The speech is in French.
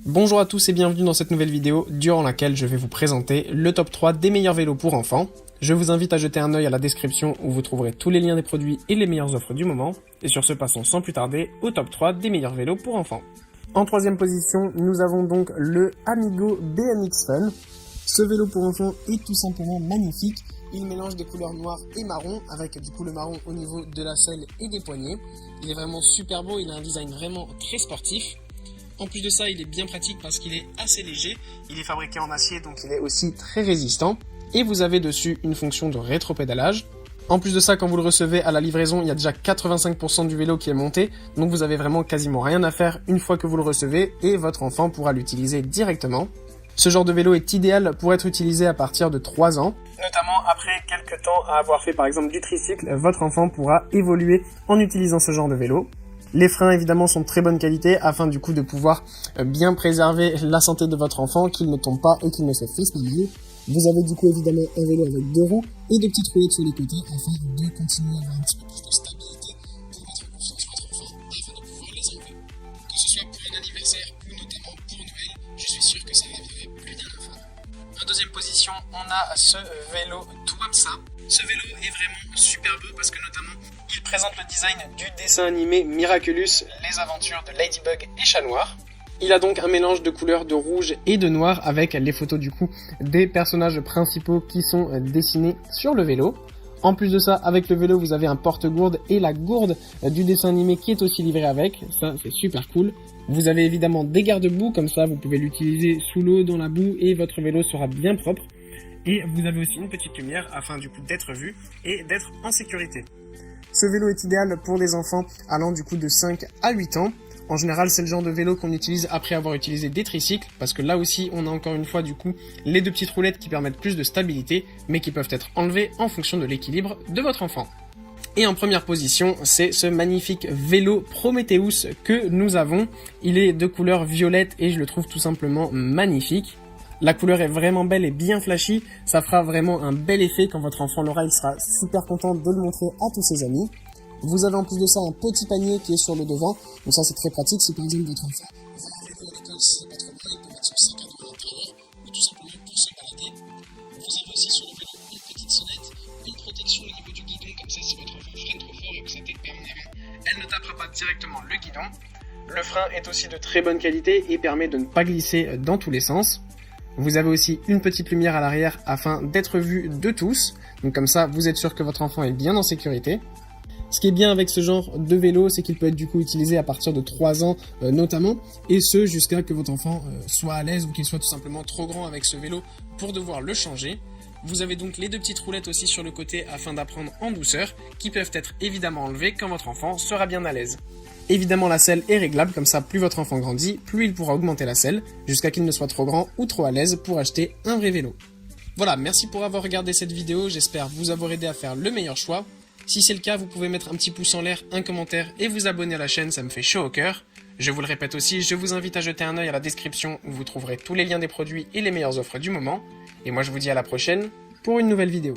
Bonjour à tous et bienvenue dans cette nouvelle vidéo durant laquelle je vais vous présenter le top 3 des meilleurs vélos pour enfants. Je vous invite à jeter un œil à la description où vous trouverez tous les liens des produits et les meilleures offres du moment. Et sur ce, passons sans plus tarder au top 3 des meilleurs vélos pour enfants. En troisième position, nous avons donc le Amigo BMX Fun. Ce vélo pour enfants est tout simplement magnifique. Il mélange des couleurs noires et marron avec du coup le marron au niveau de la selle et des poignets. Il est vraiment super beau, il a un design vraiment très sportif. En plus de ça, il est bien pratique parce qu'il est assez léger. Il est fabriqué en acier, donc il est aussi très résistant. Et vous avez dessus une fonction de rétropédalage. En plus de ça, quand vous le recevez à la livraison, il y a déjà 85% du vélo qui est monté. Donc vous avez vraiment quasiment rien à faire une fois que vous le recevez et votre enfant pourra l'utiliser directement. Ce genre de vélo est idéal pour être utilisé à partir de 3 ans. Notamment après quelques temps à avoir fait par exemple du tricycle, votre enfant pourra évoluer en utilisant ce genre de vélo. Les freins évidemment sont de très bonne qualité afin du coup de pouvoir bien préserver la santé de votre enfant, qu'il ne tombe pas et qu'il ne se fasse pas mal. Vous avez du coup évidemment un vélo avec 2 roues et des petites roulettes sur les côtés afin de continuer à avoir un petit peu plus de stabilité pour mettre en confiance votre enfant afin de pouvoir les enlever. Que ce soit pour un anniversaire ou notamment pour Noël, je suis sûr que ça va vivre plus d'un enfant. En deuxième position, on a ce vélo Twamsa. Ce vélo est vraiment super beau parce que notamment il présente le design du dessin animé Miraculous, les aventures de Ladybug et Chat Noir. Il a donc un mélange de couleurs de rouge et de noir avec les photos du coup des personnages principaux qui sont dessinés sur le vélo. En plus de ça, avec le vélo, vous avez un porte-gourde et la gourde du dessin animé qui est aussi livrée avec. Ça, c'est super cool. Vous avez évidemment des garde-boue, comme ça vous pouvez l'utiliser sous l'eau, dans la boue et votre vélo sera bien propre. Et vous avez aussi une petite lumière afin du coup d'être vu et d'être en sécurité. Ce vélo est idéal pour des enfants allant du coup de 5 à 8 ans. En général, c'est le genre de vélo qu'on utilise après avoir utilisé des tricycles, parce que là aussi, on a encore une fois du coup les 2 petites roulettes qui permettent plus de stabilité, mais qui peuvent être enlevées en fonction de l'équilibre de votre enfant. Et en première position, c'est ce magnifique vélo Prometheus que nous avons. Il est de couleur violette et je le trouve tout simplement magnifique. La couleur est vraiment belle et bien flashy, ça fera vraiment un bel effet quand votre enfant l'aura, il sera super content de le montrer à tous ses amis. Vous avez en plus de ça un petit panier qui est sur le devant, donc ça c'est très pratique si par exemple votre enfant va en vélo à l'école, si c'est pas trop loin, il peut mettre son sac à dos à l'intérieur, ou tout simplement pour se balader. Vous avez aussi sur le vélo une petite sonnette, une protection au niveau du guidon, comme ça si votre enfant freine trop fort et que sa tête part en avant, elle ne tapera pas directement le guidon. Le frein est aussi de très bonne qualité et permet de ne pas glisser dans tous les sens. Vous avez aussi une petite lumière à l'arrière afin d'être vu de tous. Donc comme ça, vous êtes sûr que votre enfant est bien en sécurité. Ce qui est bien avec ce genre de vélo, c'est qu'il peut être du coup utilisé à partir de 3 ans notamment. Et ce, jusqu'à que votre enfant soit à l'aise ou qu'il soit tout simplement trop grand avec ce vélo pour devoir le changer. Vous avez donc les 2 petites roulettes aussi sur le côté afin d'apprendre en douceur, qui peuvent être évidemment enlevées quand votre enfant sera bien à l'aise. Évidemment, la selle est réglable, comme ça plus votre enfant grandit, plus il pourra augmenter la selle, jusqu'à qu'il ne soit trop grand ou trop à l'aise pour acheter un vrai vélo. Voilà, merci pour avoir regardé cette vidéo, j'espère vous avoir aidé à faire le meilleur choix. Si c'est le cas, vous pouvez mettre un petit pouce en l'air, un commentaire et vous abonner à la chaîne, ça me fait chaud au cœur. Je vous le répète aussi, je vous invite à jeter un œil à la description où vous trouverez tous les liens des produits et les meilleures offres du moment. Et moi je vous dis à la prochaine pour une nouvelle vidéo.